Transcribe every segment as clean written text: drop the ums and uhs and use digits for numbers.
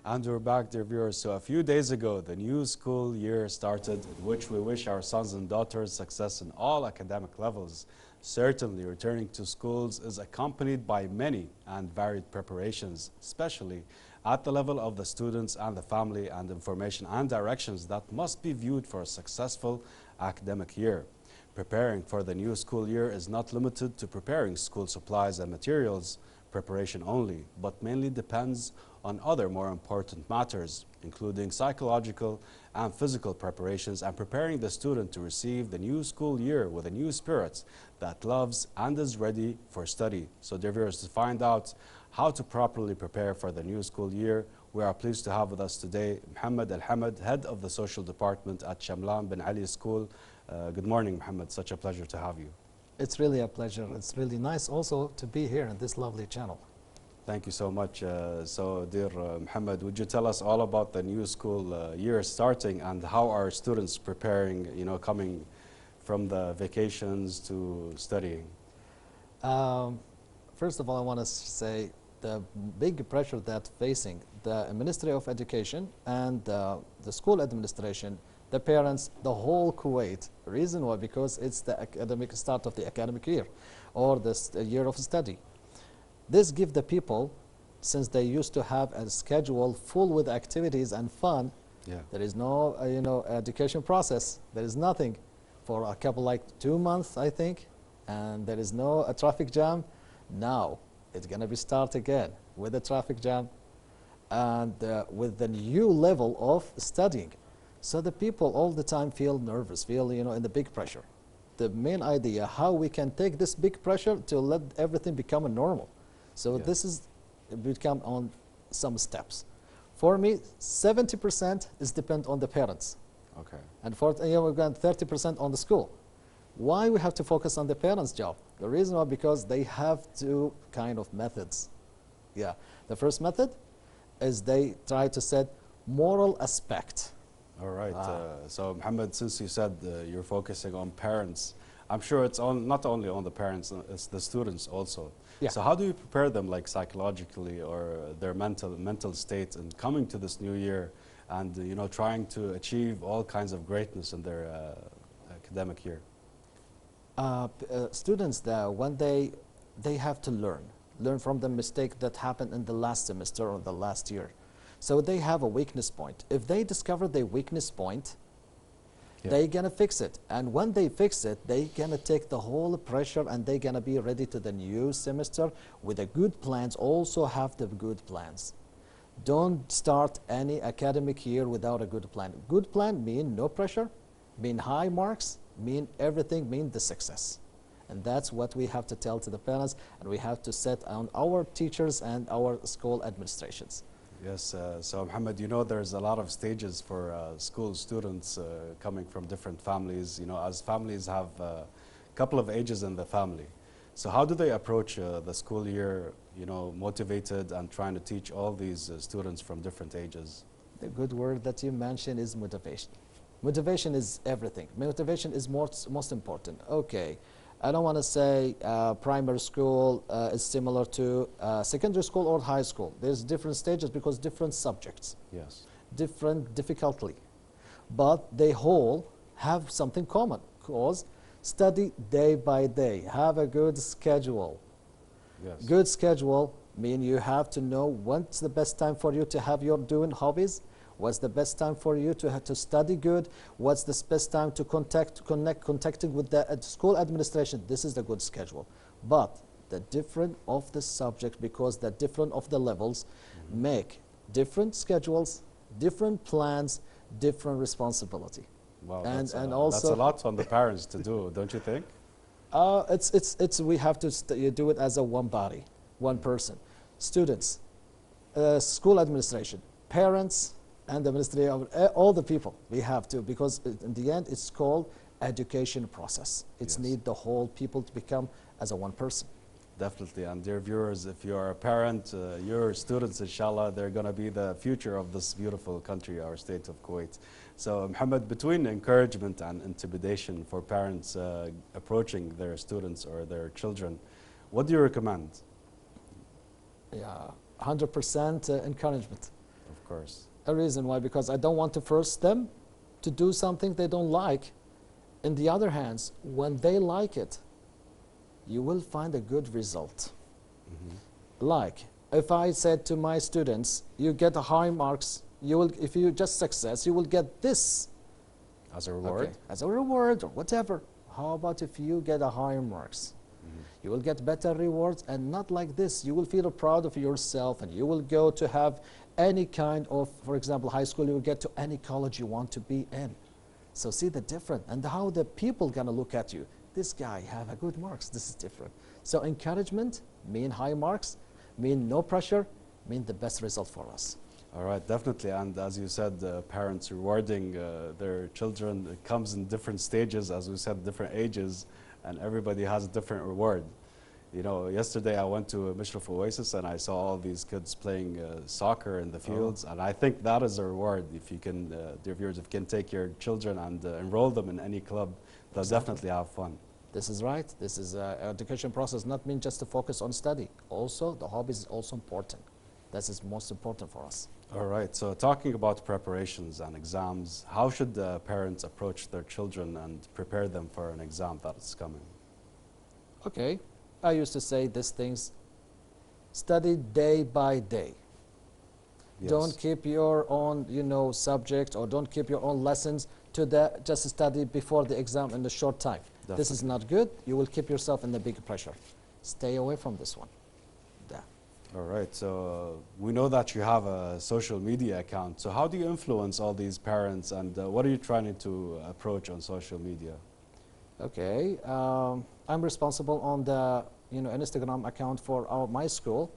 And we're back, dear viewers. So a few days ago, the new school year started, in which we wish our sons and daughters success in all academic levels. Certainly, returning to schools is accompanied by many and varied preparations, especially at the level of the students and the family, and information and directions that must be viewed for a successful academic year. Preparing for the new school year is not limited to preparing school supplies and materials preparation only, but mainly depends on other more important matters, including psychological and physical preparations, and preparing the student to receive the new school year with a new spirit that loves and is ready for study. So, dear viewers, to find out how to properly prepare for the new school year, we are pleased to have with us today Mohammad Alhamad, head of the social department at Shamlan bin Ali School. Good morning, Mohammad. Such a pleasure to have you. It's really a pleasure. It's really nice also to be here in this lovely channel. Thank you so much. So, dear Mohammad, would you tell us all about the new school year starting and how are students preparing, coming from the vacations to studying? First of all, I want to say the big pressure that facing the Ministry of Education and the school administration, the parents, the whole Kuwait. Reason why? Because it's the academic start of the academic year or the year of study. This gives the people, since they used to have a schedule full with activities and fun, there is no education process. There is nothing for a couple, like 2 months, I think, and there is no traffic jam. Now it's going to be start again with the traffic jam and with the new level of studying. So the people all the time feel nervous, feel in the big pressure. The main idea how we can take this big pressure to let everything become a normal. So this is become on some steps. For me, 70% is depend on the parents. Okay. And for we've got 30% on the school. Why we have to focus on the parents' job? The reason why, because they have two kind of methods. Yeah. The first method is they try to set moral aspect. All right. So, Mohammed, since you said you're focusing on parents, I'm sure it's not only on the parents, it's the students also. Yeah. So how do you prepare them, like psychologically or their mental state in coming to this new year and trying to achieve all kinds of greatness in their academic year? Students, when they have to learn from the mistake that happened in the last semester or the last year. So they have a weakness point. If they discover their weakness point, they're going to fix it. And when they fix it, they're going to take the whole pressure and they're going to be ready to the new semester with the good plans, also have the good plans. Don't start any academic year without a good plan. Good plan mean no pressure, mean high marks, mean everything, mean the success. And that's what we have to tell to the parents, and we have to set on our teachers and our school administrations. Yes, so Mohammed, there's a lot of stages for school students coming from different families, as families have a couple of ages in the family. So how do they approach the school year, motivated and trying to teach all these students from different ages? The good word that you mentioned is motivation. Motivation is everything. Motivation is most important. Okay. I don't want to say primary school is similar to secondary school or high school. There's different stages because different subjects. Yes. Different difficulty. But they all have something common, because study day by day. Have a good schedule. Yes. Good schedule mean you have to know when's the best time for you to have your doing hobbies. What's the best time for you to study good? What's the best time to contacting with the school administration? This is the good schedule. But the different of the subject, because the different of the levels make different schedules, different plans, different responsibility. Wow, and also that's a lot on the parents to do, don't you think? We have to do it as a one body, one person. Students, school administration, parents, and the Ministry of all the people. We have to, because in the end it's called education process. It's need the whole people to become as a one person. Definitely. And dear viewers, if you are a parent, your students, inshallah, they're going to be the future of this beautiful country, our state of Kuwait. So, Mohammed, between encouragement and intimidation for parents approaching their students or their children, what do you recommend? Yeah, 100% encouragement. Of course. A reason why, because I don't want to force them to do something they don't like. In the other hands, when they like it, you will find a good result. Like, if I said to my students, you get high marks, you will, if you just success, you will get this. As a reward? Okay, as a reward or whatever. How about if you get a higher marks? You will get better rewards, and not like this. You will feel proud of yourself, and you will go to have any kind of, for example, high school, you will get to any college you want to be in. So see the difference, and how the people gonna look at you. This guy have a good marks, this is different. So encouragement mean high marks, mean no pressure, mean the best result for us. All right, definitely. And as you said, parents rewarding their children, it comes in different stages, as we said, different ages, and everybody has a different reward. You know, yesterday I went to Mishraf Oasis and I saw all these kids playing soccer in the fields, and I think that is a reward. If you can, dear viewers, if you can take your children and enroll them in any club, they'll definitely have fun. This is right. This is education process, not mean just to focus on study. Also, the hobbies is also important. That is most important for us. All right, so talking about preparations and exams, how should parents approach their children and prepare them for an exam that is coming? Okay, I used to say these things, study day by day. Yes. Don't keep your own, subject, or don't keep your own lessons to the, just study before the exam in a short time. Definitely. This is not good. You will keep yourself in the big pressure. Stay away from this one. All right, so we know that you have a social media account. So how do you influence all these parents, and what are you trying to approach on social media? Okay, I'm responsible on the Instagram account for my school,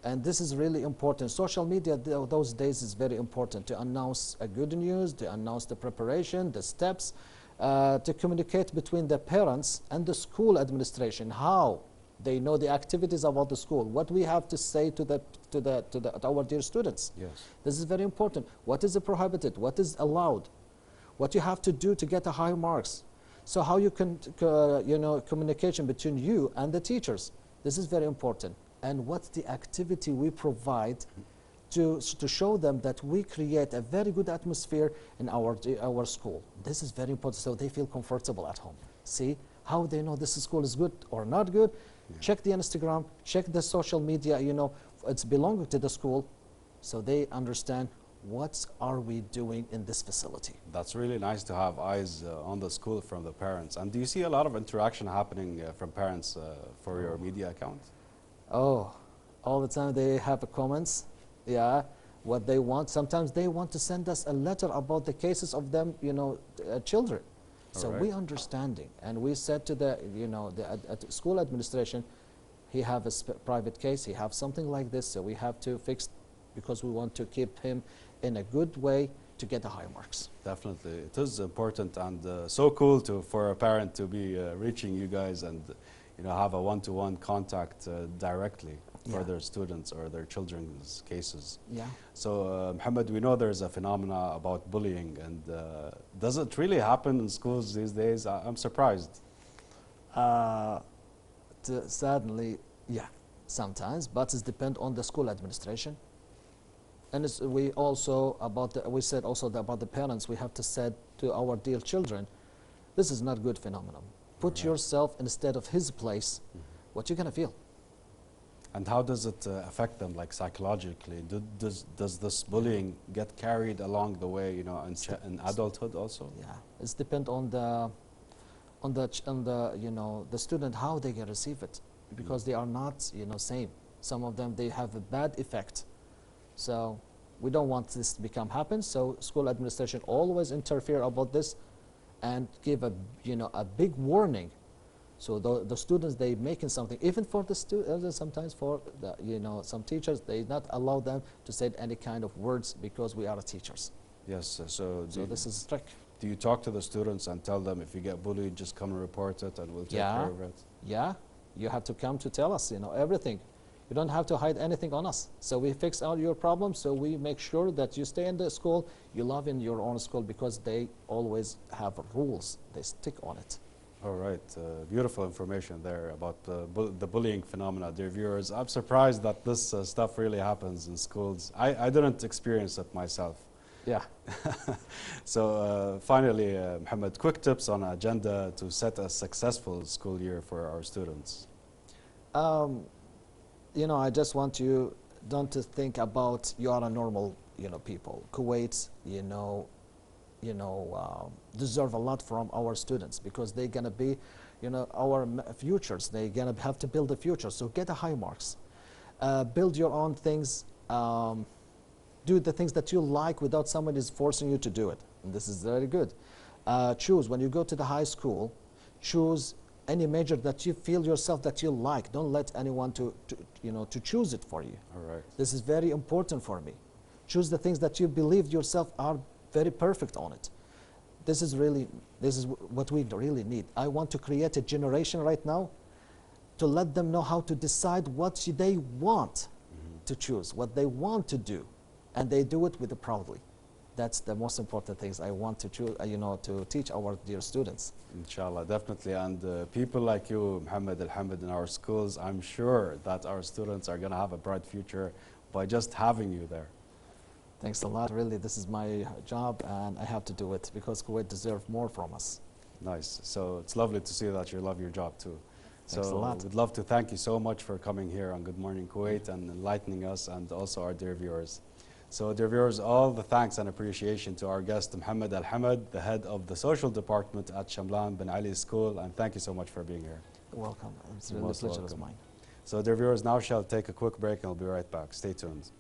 and this is really important. Social media those days is very important to announce a good news, to announce the preparation, the steps, to communicate between the parents and the school administration, how they know the activities about the school, what we have to say to our dear students. Yes. This is very important. What is prohibited? What is allowed? What you have to do to get a high marks? So how you can, communication between you and the teachers. This is very important. And what's the activity we provide to show them that we create a very good atmosphere in our school. This is very important, so they feel comfortable at home. See how they know this school is good or not good. Yeah. Check the Instagram, check the social media, it's belonging to the school, so they understand what are we doing in this facility. That's really nice to have eyes on the school from the parents. And do you see a lot of interaction happening from parents for your media account? Oh, all the time they have comments, what they want. Sometimes they want to send us a letter about the cases of them, children. So we understanding, and we said to the, the school administration, he have a private case, he have something like this, so we have to fix, because we want to keep him in a good way to get the high marks. Definitely, it is important and so cool for a parent to be reaching you guys and have a one-to-one contact directly for their students or their children's cases. Yeah. So Mohammed, we know there's a phenomena about bullying, and does it really happen in schools these days? I'm surprised. Sadly, yeah, sometimes, but it depends on the school administration. And we also we said also about the parents. We have to say to our dear children, this is not good phenomenon. Put yourself instead of his place. What you're gonna feel. And how does it affect them, like psychologically? Does this bullying get carried along the way, in adulthood also? Yeah, it's depend on the the student, how they can receive it, because they are not same. Some of them, they have a bad effect. So we don't want this to happen. So school administration always interfere about this and give a a big warning. So the students, they making something, even for the students, sometimes for the, some teachers, they not allow them to say any kind of words because we are teachers. Yes, so this is strict. Do you talk to the students and tell them if you get bullied, just come and report it and we'll take care of it? Yeah, you have to come to tell us, everything. You don't have to hide anything on us. So we fix all your problems, so we make sure that you stay in the school, you love in your own school, because they always have rules, they stick on it. All right, beautiful information there about the bullying phenomena, dear viewers. I'm surprised that this stuff really happens in schools. I didn't experience it myself. Yeah. So finally, Mohammed, quick tips on agenda to set a successful school year for our students. You know, I just want you don't to think about you are a normal, people. Kuwait, deserve a lot from our students because they're gonna be, our futures. They're gonna have to build the future. So get a high marks, build your own things, do the things that you like without someone is forcing you to do it. And this is very good. Choose when you go to the high school. Choose any major that you feel yourself that you like. Don't let anyone to choose it for you. All right. This is very important for me. Choose the things that you believe yourself are very perfect on it. This is what we really need. I want to create a generation right now to let them know how to decide what they want to choose, what they want to do, and they do it with it proudly. That's the most important things I want to choose, to teach our dear students. Inshallah, definitely. And people like you, Mohammad Alhamad, in our schools, I'm sure that our students are going to have a bright future by just having you there. Thanks a lot. Really, this is my job, and I have to do it because Kuwait deserves more from us. Nice. So it's lovely to see that you love your job too. Thanks a lot. We'd love to thank you so much for coming here on Good Morning Kuwait and enlightening us and also our dear viewers. So dear viewers, all the thanks and appreciation to our guest Mohammad Alhamad, the head of the social department at Shamlan bin Ali School, and thank you so much for being here. You're welcome. It's really a pleasure of mine. So dear viewers, now shall take a quick break and we'll be right back. Stay tuned.